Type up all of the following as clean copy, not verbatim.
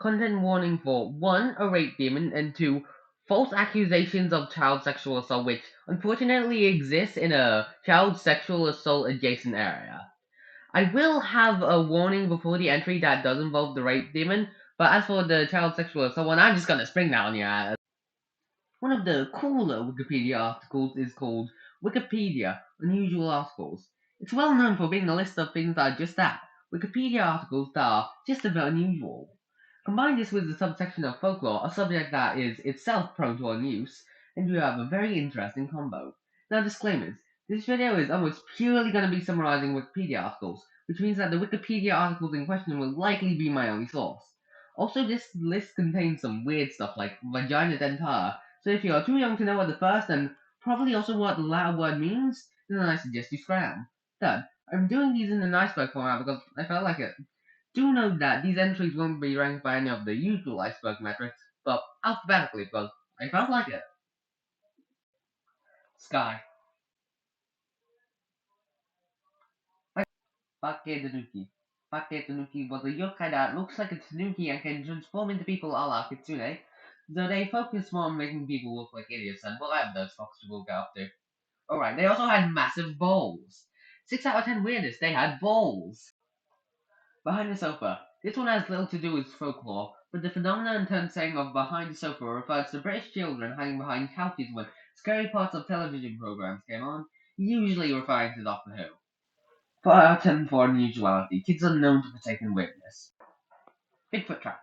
Content warning for 1. A rape demon, and 2. False accusations of child sexual assault, which unfortunately exists in a child sexual assault adjacent area. I will have a warning before the entry that does involve the rape demon, but as for the child sexual assault one, I'm just gonna spring that on you. One of the cooler Wikipedia articles is called Wikipedia Unusual Articles. It's well known for being a list of things that are just that, Wikipedia articles that are just a bit unusual. Combine this with the subsection of folklore, a subject that is itself prone to unuse, and you have a very interesting combo. Now disclaimers. This video is almost purely going to be summarizing Wikipedia articles, which means that the Wikipedia articles in question will likely be my only source. Also, this list contains some weird stuff like vagina dentata, so if you're too young to know what the first and probably also what the latter word means, then I suggest you scram. Third, I'm doing these in an iceberg format because I felt like it. Do note that these entries won't be ranked by any of the usual iceberg metrics, but alphabetically because I felt like it. Sky. Pake Tanuki. Pake Tanuki was a yokai that looks like a tanuki and can transform into people a la Kitsune, though they focus more on making people look like idiots and whatever those foxes will get up to. Alright, they also had massive balls. 6 out of 10 weirdest, they had balls. Behind the sofa. This one has little to do with folklore, but the phenomenon turned saying of behind the sofa refers to British children hiding behind couches when scary parts of television programs came on, usually referring to Doctor Who. 4 out of 10 for unusuality. Kids are known to partake in weirdness. Bigfoot Trap.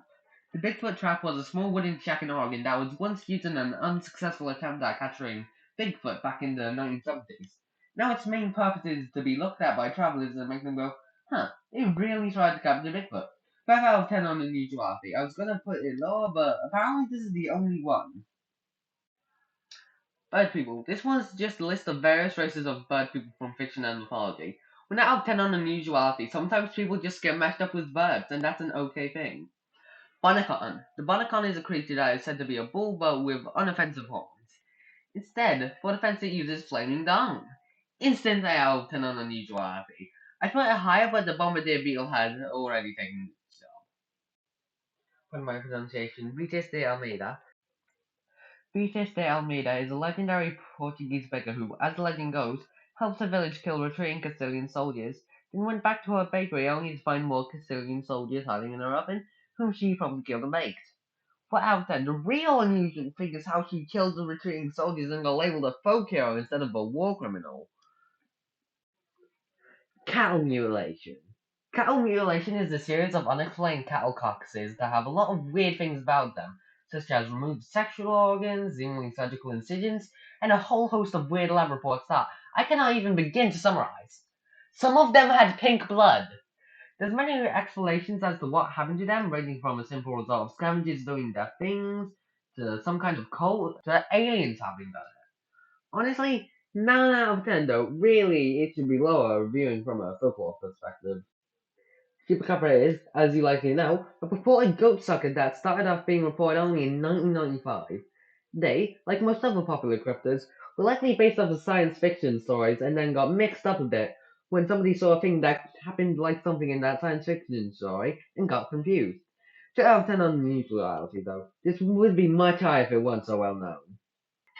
The Bigfoot Trap was a small wooden shack in Oregon that was once used in an unsuccessful attempt at capturing Bigfoot back in the 1970s. Now its main purpose is to be looked at by travelers and make them go, huh, they really tried to capture Bigfoot. 5 out of 10 on unusuality. I was gonna put it lower, but apparently this is the only one. Bird people. This one's just a list of various races of bird people from fiction and mythology. 1 out of 10 on unusuality. Sometimes people just get mashed up with birds, and that's an okay thing. Bonacon. The bonacon is a creature that is said to be a bull but with unoffensive horns. Instead, for defense it uses flaming dung. Instant out of 10 on unusuality. I put it higher, but the bombardier beetle had already taken its job. For my pronunciation, Vites de Almeida. Vites de Almeida is a legendary Portuguese beggar who, as the legend goes, helps a village kill retreating Castilian soldiers, then went back to her bakery only to find more Castilian soldiers hiding in her oven, whom she probably killed and baked. For out then, the real unusual thing is how she kills the retreating soldiers and got labeled a folk hero instead of a war criminal. Cattle mutilation. Cattle mutilation is a series of unexplained cattle carcasses that have a lot of weird things about them, such as removed sexual organs, seemingly surgical incisions, and a whole host of weird lab reports that I cannot even begin to summarize. Some of them had pink blood. There's many explanations as to what happened to them, ranging from a simple result of scavengers doing their things, to some kind of cult, to aliens having done it. Honestly, 9 out of 10 though, really it should be lower viewing from a folklore perspective. Chupacabra is, as you likely know, a purported goat sucker that started off being reported only in 1995. They, like most other popular cryptids, were likely based off of science fiction stories and then got mixed up a bit when somebody saw a thing that happened like something in that science fiction story and got confused. 2 out of 10 on unusuality though. This would be much higher if it weren't so well known.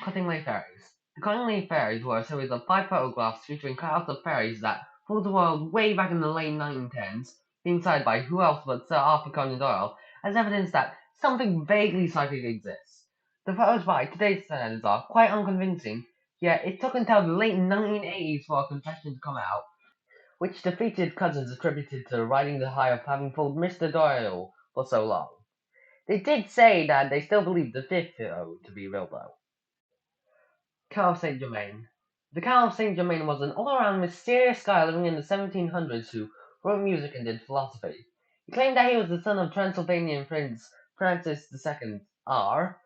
Cutting-Leaf Fairies. The Cutting-Leaf Fairies were a series of 5 photographs featuring cutouts of fairies that ruled the world way back in the late 1910s, being cited by who else but Sir Arthur Conan Doyle as evidence that something vaguely psychic exists. The photos by today's standards are quite unconvincing, yet it took until the late 1980s for a confession to come out, which defeated cousins attributed to riding the high of having fooled Mr. Doyle for so long. They did say that they still believed the fifth photo to be real though. Count of Saint Germain. The Count of Saint Germain was an all-around mysterious guy living in the 1700s who wrote music and did philosophy. He claimed that he was the son of Transylvanian Prince Francis II R,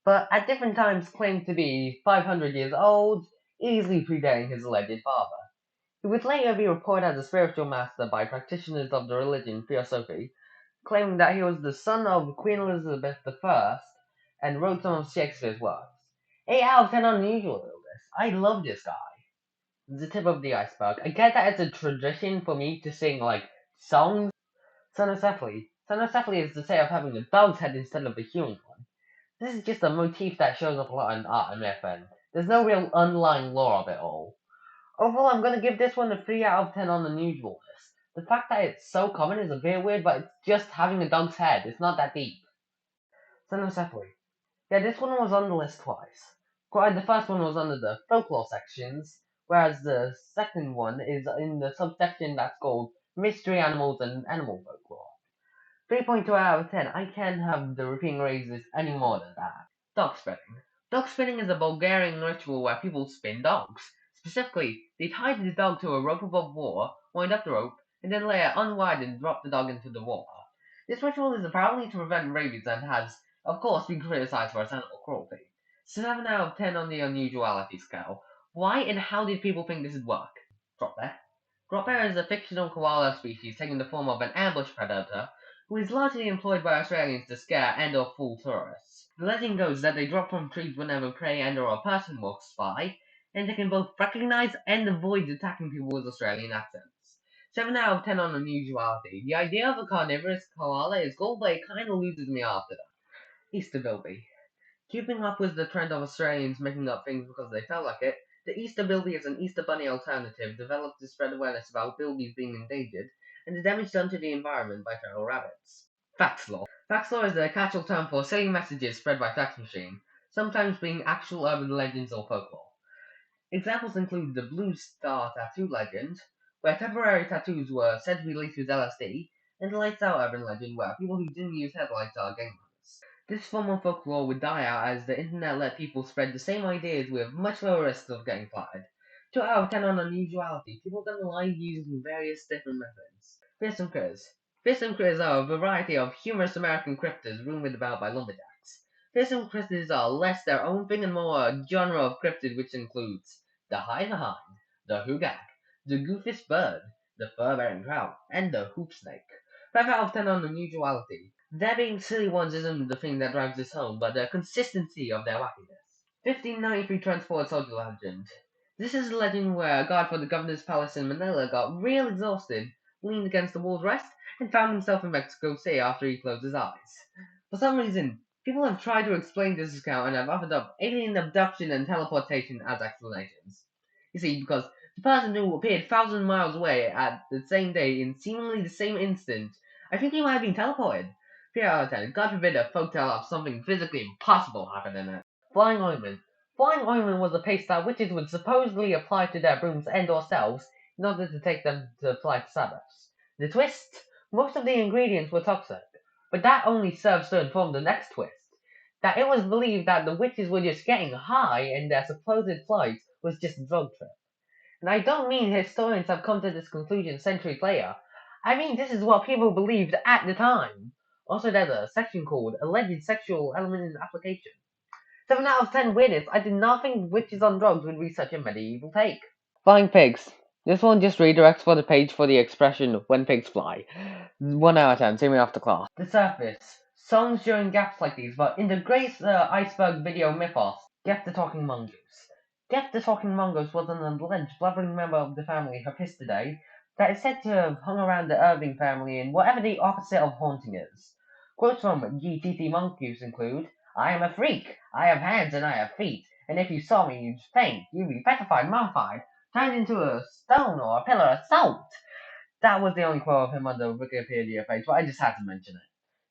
but at different times claimed to be 500 years old, easily predating his alleged father. He would later be reported as a spiritual master by practitioners of the religion Theosophy, claiming that he was the son of Queen Elizabeth I and wrote some of Shakespeare's works. 8 out of 10 unusual illness. I love this guy. The tip of the iceberg. I get that it's a tradition for me to sing like songs. Son of Sephli. Cynocephaly is the tale of having a dog's head instead of a human one. This is just a motif that shows up a lot in art and myth, and there's no real underlying lore of it all. Overall, I'm gonna give this one a 3 out of 10 on unusualness. The fact that it's so common is a bit weird, but it's just having a dog's head. It's not that deep. Cynocephaly. Yeah, this one was on the list twice. The first one was under the folklore sections, whereas the second one is in the subsection that's called mystery animals and animal folklore. 3.2 out of 10. I can't have the repeating raises any more than that. Dog spinning. Dog spinning is a Bulgarian ritual where people spin dogs. Specifically, they tie the dog to a rope above water, wind up the rope, and then later unwind and drop the dog into the water. This ritual is apparently to prevent rabies and has, of course, been criticized for its animal cruelty. 7 out of 10 on the unusuality scale. Why and how did people think this would work? Drop bear. Drop bear is a fictional koala species taking the form of an ambush predator who is largely employed by Australians to scare and/or fool tourists. The legend goes that they drop from trees whenever prey and/or a person walks by, and they can both recognize and avoid attacking people with Australian accents. 7 out of 10 on unusuality. The idea of a carnivorous koala is cool, but it kinda loses me after that. Easter Bilby. Keeping up with the trend of Australians making up things because they felt like it, the Easter Bilby is an Easter Bunny alternative developed to spread awareness about bilbies being endangered and the damage done to the environment by feral rabbits. Faxlore. Faxlore is a catch-all term for silly messages spread by fax machine, sometimes being actual urban legends or folklore. Examples include the Blue Star Tattoo legend, where temporary tattoos were said to be linked with LSD, and the Lights Out urban legend, where people who didn't use headlights are gang members. This form of folklore would die out as the internet let people spread the same ideas with much lower risks of getting fired. 2 out of 10 on unusuality. People can lie using various different methods. Fearsome critters. Fearsome critters are a variety of humorous American cryptids rumored about by lumberjacks. Fearsome cryptids are less their own thing and more a genre of cryptid which includes the hind, the hugak, the goofish bird, the fur-bearing trout, and the hoop snake. 5 out of 10 on unusuality. There being silly ones isn't the thing that drives this home, but the consistency of their wackiness. 1593 Transport Soldier Legend. This is a legend where a guard for the governor's palace in Manila got real exhausted, leaned against the wall's rest, and found himself in Mexico City after he closed his eyes. For some reason, people have tried to explain this account and have offered up alien abduction and teleportation as explanations. You see, because the person who appeared thousands of miles away at the same day in seemingly the same instant, I think he might have been teleported. 3 out of 10. God forbid a folktale of something physically impossible happened in it. Flying ointment. Flying ointment was a paste that witches would supposedly apply to their brooms and/or selves in order to take them to fly to Sabbaths. The twist? Most of the ingredients were toxic, but that only serves to inform the next twist. That it was believed that the witches were just getting high and their supposed flight was just a drug trip. And I don't mean historians have come to this conclusion centuries later. I mean this is what people believed at the time. Also, there's a section called Alleged Sexual Element in Application. 7 out of 10 weirdness. I did not think witches on drugs would be such a medieval take. Flying pigs. This one just redirects for the page for the expression when pigs fly. 1 out of 10. See me after class. The surface. Songs during gaps like these, but in the Grace Iceberg video mythos, Get the Talking Mongoose. Get the Talking Mongoose was an alleged blubbering member of the family Herpistidae that is said to have hung around the Irving family in whatever the opposite of haunting is. Quotes from GTT Mongoose include, I am a freak. I have hands and I have feet. And if you saw me, you'd faint. You'd be petrified, mummified, turned into a stone or a pillar of salt. That was the only quote of him on the Wikipedia page, but I just had to mention it.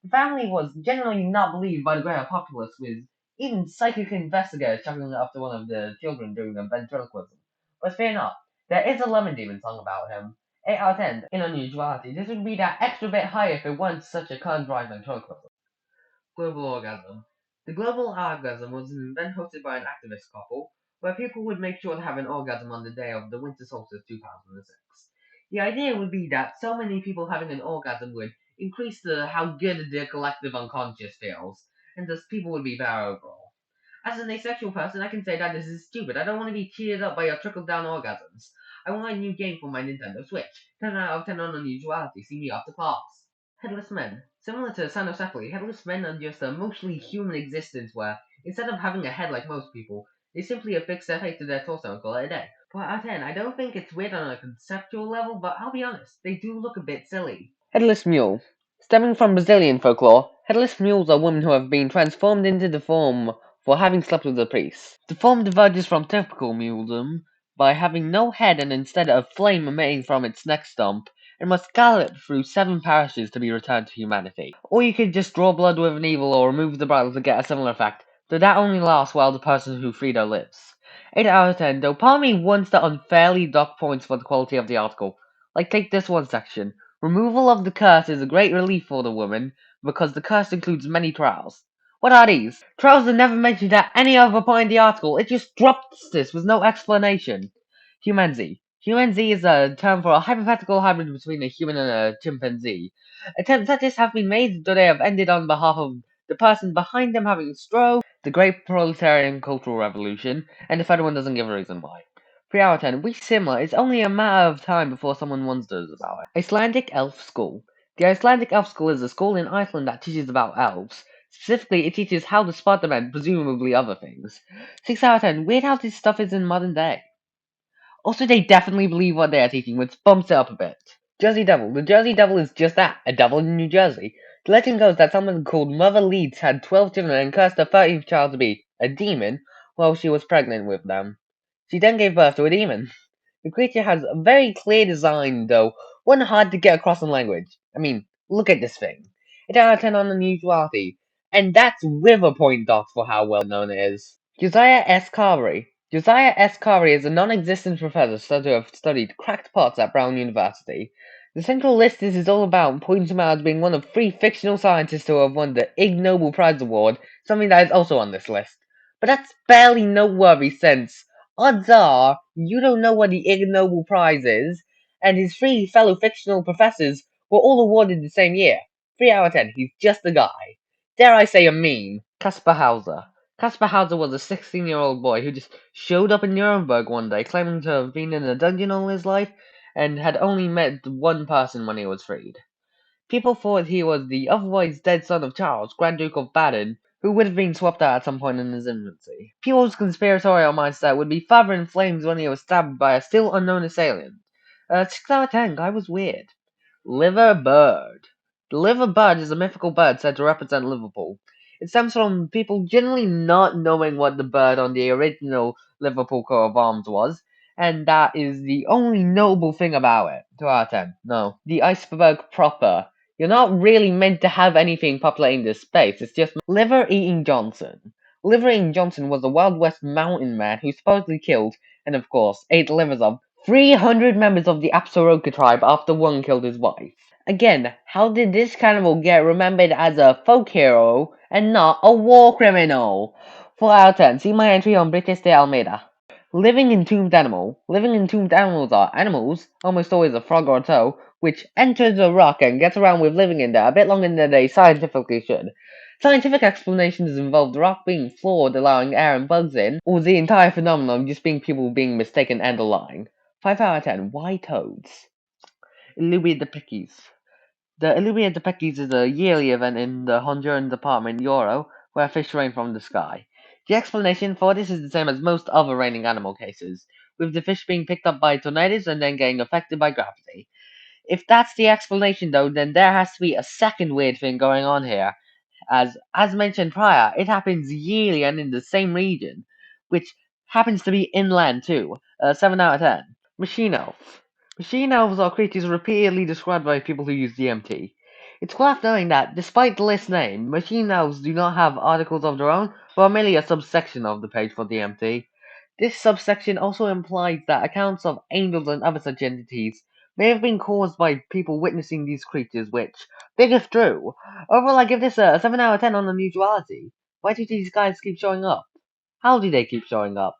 The family was generally not believed by the greater populace, with even psychic investigators chuckling after one of the children doing a ventriloquism. But fear not, there is a lemon demon song about him. 8 out of 10 in unusuality. This would be that extra bit higher if it weren't such a con-dry ventriloquism. Global orgasm. The global orgasm was an event hosted by an activist couple, where people would make sure to have an orgasm on the day of the winter solstice 2006. The idea would be that so many people having an orgasm would increase how good the collective unconscious feels, and thus people would be better overall. As an asexual person, I can say that this is stupid. I don't want to be cheered up by your trickle-down orgasms. I want a new game for my Nintendo Switch. 10 out of 10 on unusuality. See me after class. Headless men. Similar to cynocephaly, headless men are just a mostly human existence where, instead of having a head like most people, they simply affix their face to their torso and call it a day. 4 out of 10. I don't think it's weird on a conceptual level, but I'll be honest, they do look a bit silly. Headless mule. Stemming from Brazilian folklore, headless mules are women who have been transformed into the form for having slept with a priest. The form diverges from typical muledom by having no head and instead a flame emanating from its neck stump, and must gallop through 7 parishes to be returned to humanity. Or you could just draw blood with a needle or remove the bridle to get a similar effect, though that only lasts while the person who freed her lives. 8 out of 10, though part of me wants to unfairly dock points for the quality of the article. Like take this one section. Removal of the curse is a great relief for the woman, because the curse includes many trials. What are these? Trials are never mentioned at any other point in the article, it just drops this with no explanation. Humanzy. Humanzy is a term for a hypothetical hybrid between a human and a chimpanzee. Attempts at this have been made, though they have ended on behalf of the person behind them having a stroke, the Great Proletarian Cultural Revolution, and the third one doesn't give a reason why. 3 out of 10. We similar. It's only a matter of time before someone wonders about it. Icelandic Elf School. The Icelandic Elf School is a school in Iceland that teaches about elves. Specifically, it teaches how to spot them and presumably other things. 6 out of 10. Weird how this stuff is in modern day. Also, they definitely believe what they are teaching, which bumps it up a bit. Jersey Devil. The Jersey Devil is just that, a devil in New Jersey. The legend goes that someone called Mother Leeds had 12 children and cursed her 13th child to be a demon while she was pregnant with them. She then gave birth to a demon. The creature has a very clear design, though one hard to get across in language. I mean, look at this thing. 8 out of 10 on unusuality. And that's with a point docked for how well known it is. Josiah S. Carvery. Josiah S. Carvery is a non-existent professor said to have studied cracked pots at Brown University. The central list is all about pointing him out as being one of 3 fictional scientists who have won the Ig Nobel Prize Award, something that is also on this list. But that's barely noteworthy since odds are you don't know what the Ig Nobel Prize is, and his 3 fellow fictional professors were all awarded the same year. 3 out of 10, he's just a guy. Dare I say a meme. Caspar Hauser. Caspar Hauser was a 16-year-old boy who just showed up in Nuremberg one day claiming to have been in a dungeon all his life and had only met one person when he was freed. People thought he was the otherwise dead son of Charles, Grand Duke of Baden, who would have been swapped out at some point in his infancy. People's conspiratorial mindset would be further in flames when he was stabbed by a still unknown assailant. 6 out of 10, guy was weird. Liver Bird. The liver bird is a mythical bird said to represent Liverpool. It stems from people generally not knowing what the bird on the original Liverpool coat of arms was, and that is the only notable thing about it. 2 out of 10. No. The iceberg proper. You're not really meant to have anything populating this space, it's just Liver Eating Johnson. Liver Eating Johnson was a Wild West mountain man who supposedly killed, and of course, ate the livers of 300 members of the Apsaroka tribe after one killed his wife. Again, how did this cannibal get remembered as a folk hero and not a war criminal? 4 out of 10. See my entry on British de Almeida. Living entombed animal. Living entombed animals are animals, almost always a frog or a toad, which enters a rock and gets around with living in there a bit longer than they scientifically should. Scientific explanations involve the rock being flawed, allowing air and bugs in, or the entire phenomenon just being people being mistaken and lying. 5 out of 10. Why toads? Louis de Pickies. The Illumia de Peckies is a yearly event in the Honduran department Yoro, where fish rain from the sky. The explanation for this is the same as most other raining animal cases, with the fish being picked up by tornadoes and then getting affected by gravity. If that's the explanation though, then there has to be a second weird thing going on here, as mentioned prior, it happens yearly and in the same region, which happens to be inland too. 7 out of 10. Machine elves. Machine elves are creatures repeatedly described by people who use DMT. It's worth knowing that, despite the list name, machine elves do not have articles of their own, but are merely a subsection of the page for DMT. This subsection also implies that accounts of angels and other such entities may have been caused by people witnessing these creatures, which, big if true. Overall, I give this a 7 out of 10 on unusuality. Why do these guys keep showing up? How do they keep showing up?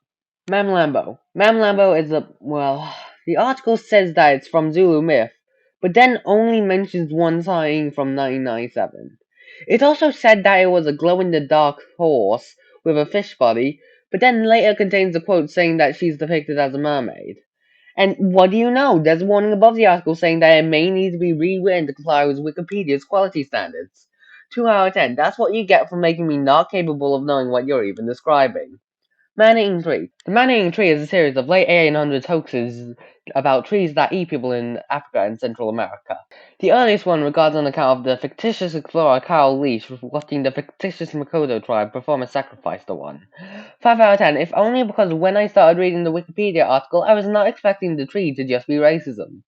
Mam Lambo. Mam Lambo is well, the article says that it's from Zulu myth, but then only mentions one sighting from 1997. It also said that it was a glow-in-the-dark horse with a fish body, but then later contains a quote saying that she's depicted as a mermaid. And what do you know? There's a warning above the article saying that it may need to be rewritten to comply with Wikipedia's quality standards. 2 out of 10. That's what you get for making me not capable of knowing what you're even describing. Man-Eating Tree. The Man-Eating Tree is a series of late 1800s hoaxes about trees that eat people in Africa and Central America. The earliest one regards an account of the fictitious explorer Carol Leach watching the fictitious Makoto tribe perform a sacrifice to one. 5 out of 10, if only because when I started reading the Wikipedia article, I was not expecting the tree to just be racism.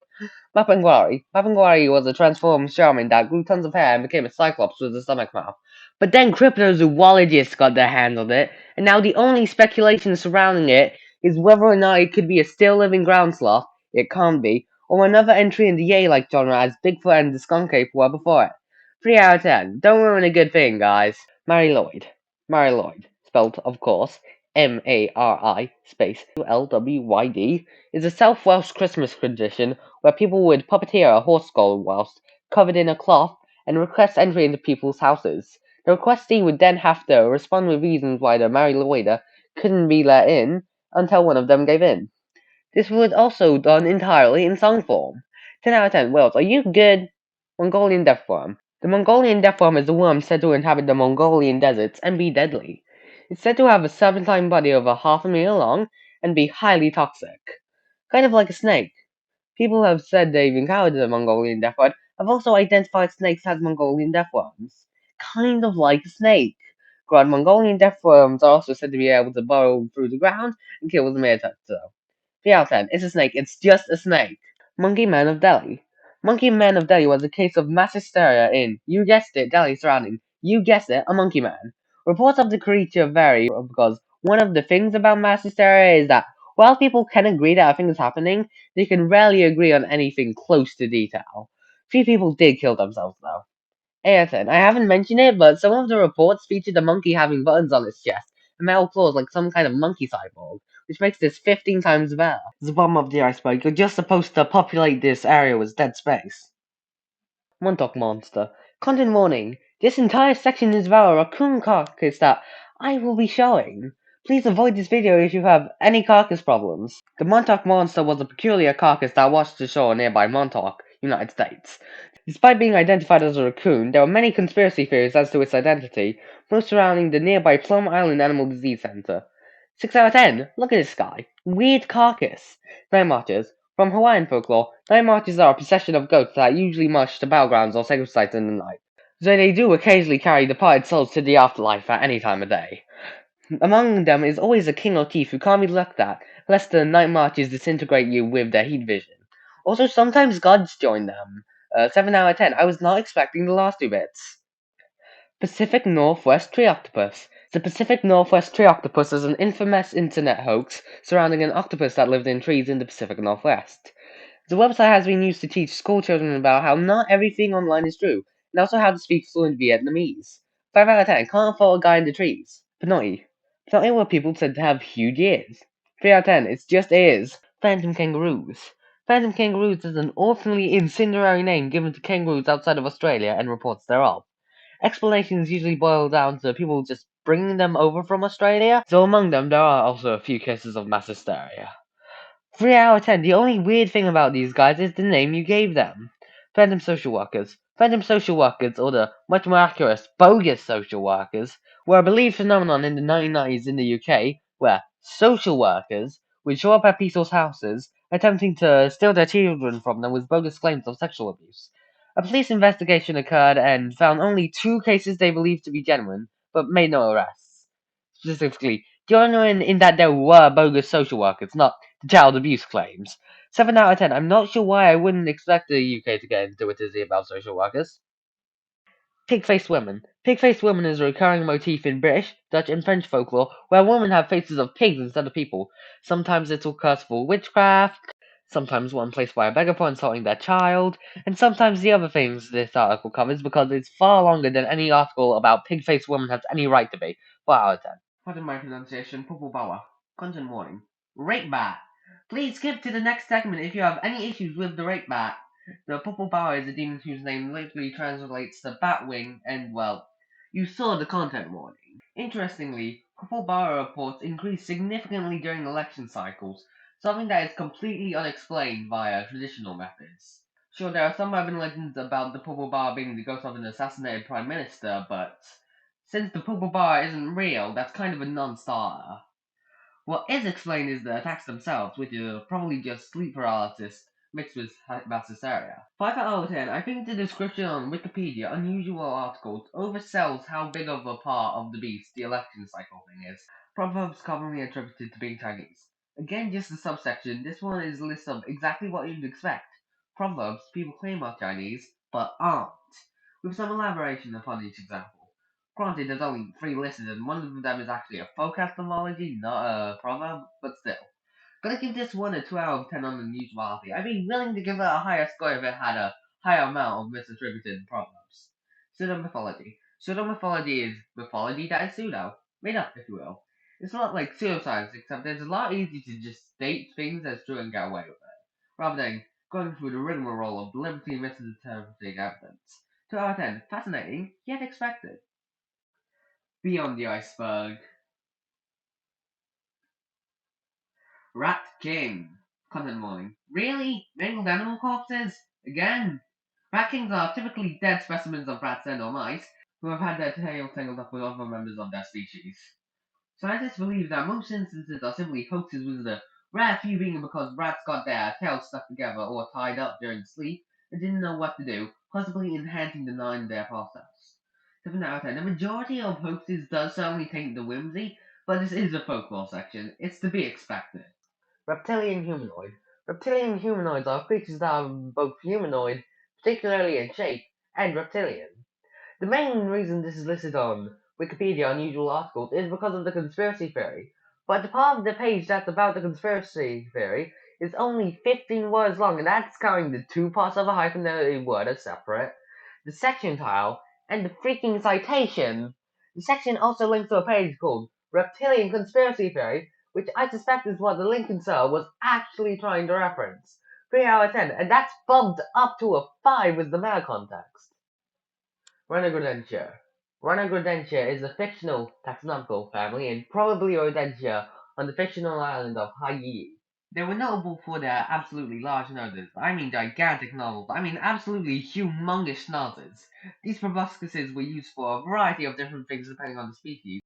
Mapangwari. Mapangwari was a transformed shaman that grew tons of hair and became a cyclops with a stomach mouth. But then cryptozoologists got their hands on it, and now the only speculation surrounding it is whether or not it could be a still living ground sloth, it can't be, or another entry in the Yay-like genre as Bigfoot and the skunk ape were before it. 3 out of 10. Don't ruin a good thing, guys. Mary Lloyd. Mary Lloyd, spelled, of course, M-A-R-I space L-W-Y-D, is a South Welsh Christmas tradition where people would puppeteer a horse skull whilst covered in a cloth and request entry into people's houses. The requestee would then have to respond with reasons why the Mary Lloyder couldn't be let in until one of them gave in. This was also done entirely in song form. 10 out of 10. Wales, are you good? Mongolian death worm. The Mongolian death worm is a worm said to inhabit the Mongolian deserts and be deadly. It's said to have a 7-time body over half a meter long and be highly toxic. Kind of like a snake. People have said they've encountered the Mongolian death worm, have also identified snakes as Mongolian death worms. Kind of like a snake. Mongolian death worms are also said to be able to burrow through the ground and kill the mere touch, so. 3 out of 10. It's a snake. It's just a snake. Monkey Man of Delhi. Monkey Man of Delhi was a case of mass hysteria in, you guessed it, Delhi surrounding, you guessed it, a monkey man. Reports of the creature vary because one of the things about mass hysteria is that while people can agree that a thing is happening, they can rarely agree on anything close to detail. Few people did kill themselves though. 8 out of 10. I haven't mentioned it, but some of the reports featured a monkey having buttons on its chest and metal claws like some kind of monkey cyborg, which makes this 15 times better. The bottom of the iceberg, you're just supposed to populate this area with dead space. Montauk Monster. Content warning. This entire section is about a raccoon carcass that I will be showing. Please avoid this video if you have any carcass problems. The Montauk Monster was a peculiar carcass that washed ashore nearby Montauk, United States. Despite being identified as a raccoon, there are many conspiracy theories as to its identity, most surrounding the nearby Plum Island Animal Disease Center. 6 out of 10. Look at this guy. Weird carcass. Night marches. From Hawaiian folklore, night marches are a procession of goats that usually march to battlegrounds or sacred sites in the night. Though they do occasionally carry departed souls to the afterlife at any time of day. Among them is always a king or chief who can't be looked at, lest the night marches disintegrate you with their heat vision. Also, sometimes gods join them. 7 out of 10. I was not expecting the last two bits. Pacific Northwest Tree Octopus. The Pacific Northwest Tree Octopus is an infamous internet hoax surrounding an octopus that lived in trees in the Pacific Northwest. The website has been used to teach schoolchildren about how not everything online is true, and also how to speak fluent Vietnamese. 5 out of 10. Can't follow a guy in the trees. Panoy. Panoy were people said to have huge ears. 3 out of 10. It's just ears. Phantom Kangaroos. Phantom Kangaroos is an awfully incendiary name given to kangaroos outside of Australia and reports thereof. Explanations usually boil down to people just bringing them over from Australia, so among them there are also a few cases of mass hysteria. 3 out of 10. The only weird thing about these guys is the name you gave them. Phantom social workers. Phantom social workers, or the much more accurate, bogus social workers, were a believed phenomenon in the 1990s in the UK, where social workers would show up at people's houses, attempting to steal their children from them with bogus claims of sexual abuse. A police investigation occurred and found only 2 cases they believed to be genuine, but made no arrests. Specifically, genuine in that there were bogus social workers, not child abuse claims. 7 out of 10. I'm not sure why I wouldn't expect the UK to get into a tizzy about social workers. Pig-faced women. Pig-faced women is a recurring motif in British, Dutch, and French folklore, where women have faces of pigs instead of people. Sometimes it's all cursed for witchcraft, sometimes one placed by a beggar for insulting their child, and sometimes the other things this article covers because it's far longer than any article about pig-faced women has any right to be. 4 out of 10. Pardon my pronunciation, Pupubawa. Content warning. Rape bat. Please skip to the next segment if you have any issues with the rape bat. The Pupubawa is a demon whose name literally translates to Batwing, and well, you saw the content warning. Interestingly, Pupubawa reports increased significantly during election cycles, something that is completely unexplained via traditional methods. Sure, there are some urban legends about the Pupubawa being the ghost of an assassinated prime minister, but since the Pupubawa isn't real, that's kind of a non-starter. What is explained is the attacks themselves, which are probably just sleep paralysis mixed with mass hysteria. 5 out of 10. I think the description on Wikipedia, unusual articles, oversells how big of a part of the beast the election cycle thing is. Proverbs commonly attributed to being Chinese. Again, just a subsection, this one is a list of exactly what you'd expect. Proverbs people claim are Chinese, but aren't, with some elaboration upon each example. Granted, there's only 3 listed, and one of them is actually a folk etymology, not a proverb, but still. Gonna give this one a 2 out of 10 on unusuality. I'd be willing to give it a higher score if it had a higher amount of misattributed proverbs. Pseudo-mythology. Pseudo-mythology is mythology that is pseudo. Made up, if you will. It's not like pseudoscience, except it's a lot easier to just state things as true and get away with it, rather than going through the rigmarole of deliberately misinterpreting evidence. 2 out of 10. Fascinating, yet expected. Beyond the iceberg. Rat King. Content warning. Really? Mangled animal corpses? Again? Rat kings are typically dead specimens of rats and or mice who have had their tails tangled up with other members of their species. Scientists believe that most instances are simply hoaxes, with the rare few being because rats got their tails stuck together or tied up during sleep and didn't know what to do, possibly enhancing the nine their process. 7 out of 10. The majority of hoaxes does certainly taint the whimsy, but this is a folklore section. It's to be expected. Reptilian humanoid. Reptilian humanoids are creatures that are both humanoid, particularly in shape, and reptilian. The main reason this is listed on Wikipedia unusual articles is because of the conspiracy theory, but the part of the page that's about the conspiracy theory is only 15 words long, and that's counting the 2 parts of a hyphenated word as separate, the section tile, and the freaking citation. The section also links to a page called Reptilian Conspiracy Theory, which I suspect is what the Lincoln Cell was actually trying to reference. 3 out of 10, and that's bumped up to a 5 with the meta context. Rhinogodentia. Rhinogodentia is a fictional taxonomical family and probably Rodentia on the fictional island of Hawaii. They were notable for their absolutely large noses. I mean gigantic noses. I mean absolutely humongous noses. These proboscises were used for a variety of different things depending on the species,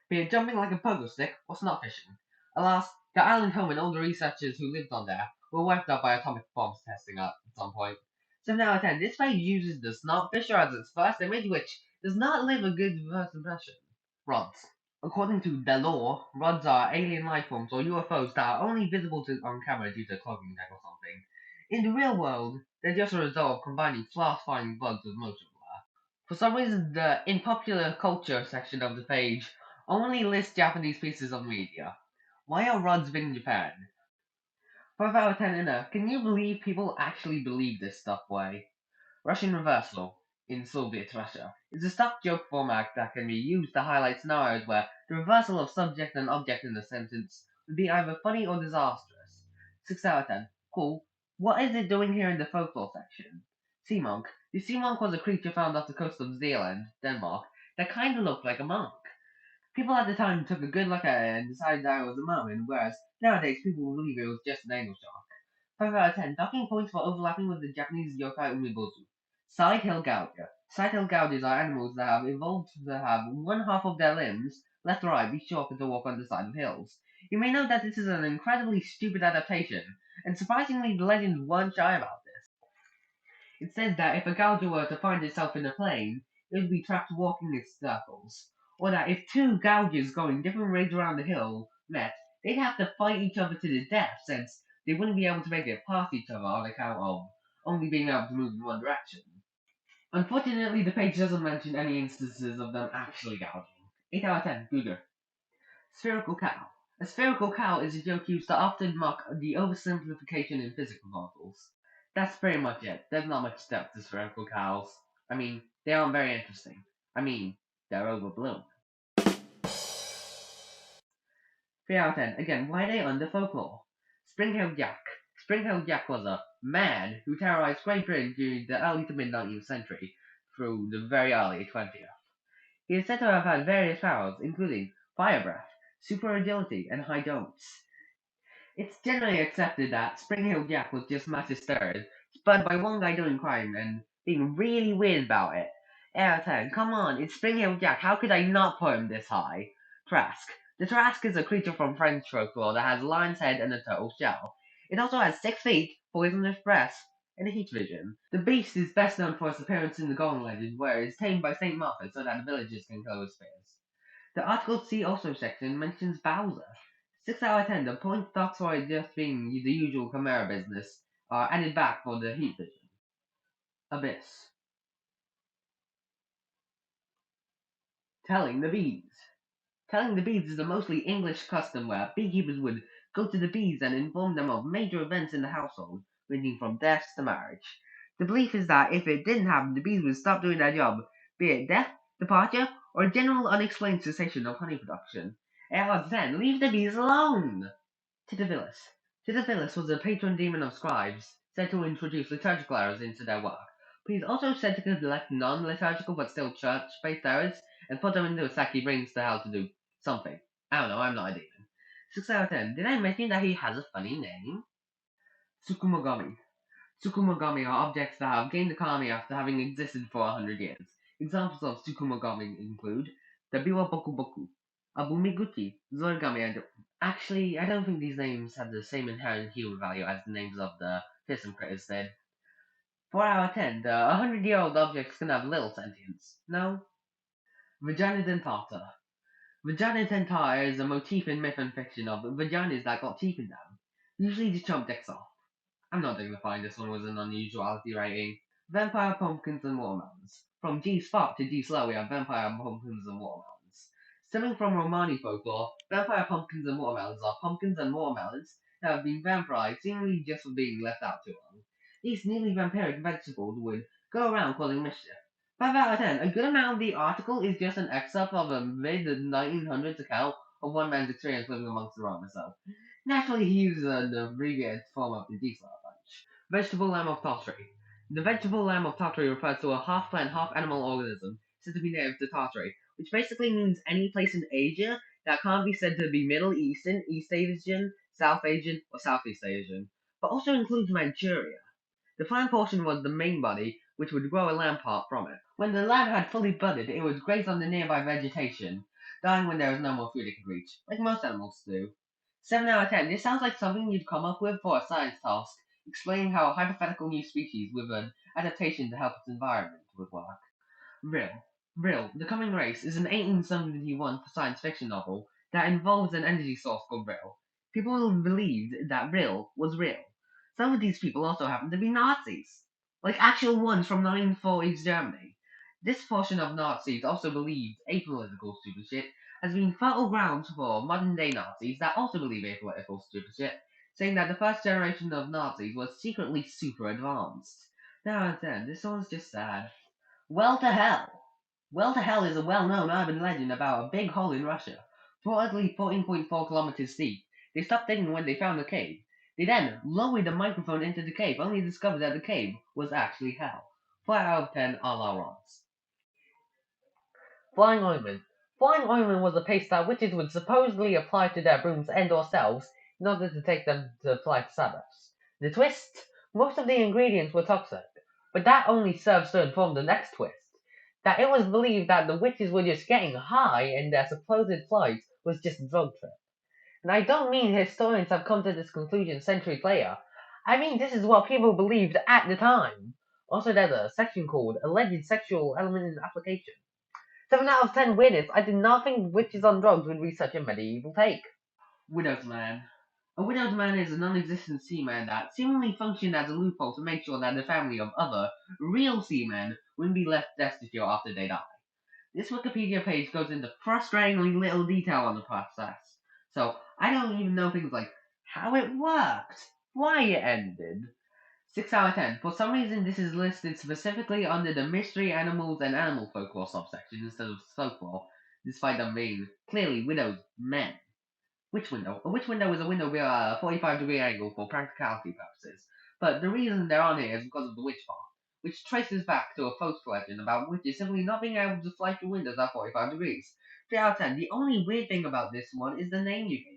be it jumping like a pogo stick or snot fishing. Alas, the island home and all the researchers who lived on there were wiped out by atomic bombs testing at some point. 7 out of 10. This page uses the snotfisher as its first image, which does not leave a good first impression. Rods. According to the law, rods are alien life forms or UFOs that are only visible on camera due to cloaking tech or something. In the real world, they're just a result of combining fast-flying bugs with motion blur. For some reason, the in popular culture section of the page only lists Japanese pieces of media. Why are rods big in Japan? 5 out of 10 enough. Can you believe people actually believe this stuff way? Russian reversal in Soviet Russia is a stock joke format that can be used to highlight scenarios where the reversal of subject and object in a sentence would be either funny or disastrous. 6 out of 10. Cool. What is it doing here in the folklore section? Sea monk. The sea monk was a creature found off the coast of Zealand, Denmark, that kinda looked like a monk. People at the time took a good look at it and decided that it was a merman, whereas nowadays people believe it was just an angel shark. 5 out of 10. Docking points for overlapping with the Japanese yokai umibozu. Side hill gouger. Side hill gougers are animals that have evolved to have one half of their limbs, left or right, be shorter to walk on the side of hills. You may note that this is an incredibly stupid adaptation, and surprisingly the legends weren't shy about this. It says that if a gouger were to find itself in a plane, it would be trapped walking in circles. Or that if 2 gougers going different ways around the hill met, they'd have to fight each other to the death, since they wouldn't be able to make it past each other on account of only being able to move in one direction. Unfortunately, the page doesn't mention any instances of them actually gouging. 8 out of 10. Google. Spherical cow. A spherical cow is a joke used to often mock the oversimplification in physical models. That's pretty much it. There's not much depth to spherical cows. I mean, they aren't very interesting. I mean, they're overblown. 3 out of 10. Again, why are they under folklore? Spring-tailed Jack. Spring-tailed Jack was a man who terrorized Great Britain during the early to mid-19th century through the very early 20th. He is said to have had various powers, including fire breath, super agility, and high jumps. It's generally accepted that Spring-tailed Jack was just mass hysteria, spurred by one guy doing crime and being really weird about it. 8 out of 10. Come on, it's Spring-tailed Jack. How could I not put him this high? Trask. The Trask is a creature from French folklore that has a lion's head and a turtle shell. It also has 6 feet, poisonous breath, and heat vision. The beast is best known for its appearance in the Golden Legend, where it is tamed by Saint Martha so that the villagers can kill with spears. The article See Also section mentions Bowser. 6 out of 10, the point thoughts for it just being the usual Chimera business are added back for the heat vision. Abyss. Telling the bees. Telling the bees is a mostly English custom where beekeepers would go to the bees and inform them of major events in the household, ranging from deaths to marriage. The belief is that if it didn't happen, the bees would stop doing their job, be it death, departure, or a general unexplained cessation of honey production. 8 out of 10, leave the bees alone! Titavillus. Titavillus was a patron demon of scribes, said to introduce liturgical errors into their work. But he's also said to collect non-liturgical but still church-based errors and put them into a sack he brings to hell to do something. I don't know, I'm not a demon. 6 out of 10. Did I mention that he has a funny name? Tsukumogami. Tsukumogami are objects that have gained economy after having existed for 100 years. Examples of Tsukumogami include the Biwa Boku Boku, Abumiguchi, Zorigami, and actually, I don't think these names have the same inherent human value as the names of the fearsome critters did. 4 out of 10. The 100-year-old objects can have little sentience. No? Vagina dentata. Vagina dentata is a motif in myth and fiction of vaginas that got teeth in them, usually to chomp dicks off. I'm not dignifying this one with an unusuality rating. Vampire pumpkins and watermelons. From G Spot to G Slow, we have vampire pumpkins and watermelons. Stemming from Romani folklore, vampire pumpkins and watermelons are pumpkins and watermelons that have been vampirized seemingly just for being left out too long. These nearly vampiric vegetables would go around causing mischief. 5 out of 10. A good amount of the article is just an excerpt of a mid-1900s account of one man's experience living amongst the Roma self. Naturally, he uses an abbreviated form of the D-Slav bunch. Vegetable lamb of Tartary. The vegetable lamb of Tartary refers to a half-plant, half-animal organism said to be native to Tartary, which basically means any place in Asia that can't be said to be Middle Eastern, East Asian, South Asian, or Southeast Asian, but also includes Manchuria. The flank portion was the main body, which would grow a lamb part from it. When the lamb had fully budded, it would graze on the nearby vegetation, dying when there was no more food it could reach, like most animals do. 7 out of 10. This sounds like something you'd come up with for a science task, explaining how a hypothetical new species with an adaptation to help its environment would work. Rill. Rill, The Coming Race, is an 1871 science fiction novel that involves an energy source called Rill. People believed that Rill was real. Some of these people also happen to be Nazis, like actual ones from 1940s Germany. This portion of Nazis also believed apolitical stupid shit has been fertile ground for modern day Nazis that also believe apolitical stupid shit, saying that the first generation of Nazis was secretly super advanced. Now and then, this one's just sad. Well to Hell. Well to Hell is a well-known urban legend about a big hole in Russia, broadly 14.4 kilometers deep. They stopped digging when they found the cave. They then lowered a microphone into the cave, only to discover that the cave was actually hell. 4 out of 10 a la Ron's. Flying Ointment. Flying Ointment was a paste that witches would supposedly apply to their brooms and or selves in order to take them to fly to Sabbaths. The twist? Most of the ingredients were toxic, but that only serves to inform the next twist. That it was believed that the witches were just getting high and their supposed flight was just a drug trip. And I don't mean historians have come to this conclusion centuries later. I mean this is what people believed at the time. Also, there's a section called Alleged Sexual Element in Application. 7 out of 10 weirdness. I did not think witches on drugs would be such a medieval take. Widow's Man. A widow's man is a non-existent seaman that seemingly functioned as a loophole to make sure that the family of other, real seamen wouldn't be left destitute after they die. This Wikipedia page goes into frustratingly little detail on the process, so I don't even know things like how it worked, why it ended. 6 out of 10. For some reason, this is listed specifically under the mystery animals and animal folklore subsection instead of folklore, despite them being clearly widowed men. Witch window. A witch window is a window with a 45-degree angle for practicality purposes, but the reason they're on here is because of the witch part, which traces back to a folk legend about witches simply not being able to fly through windows at 45 degrees. 3 out of 10. The only weird thing about this one is the name you gave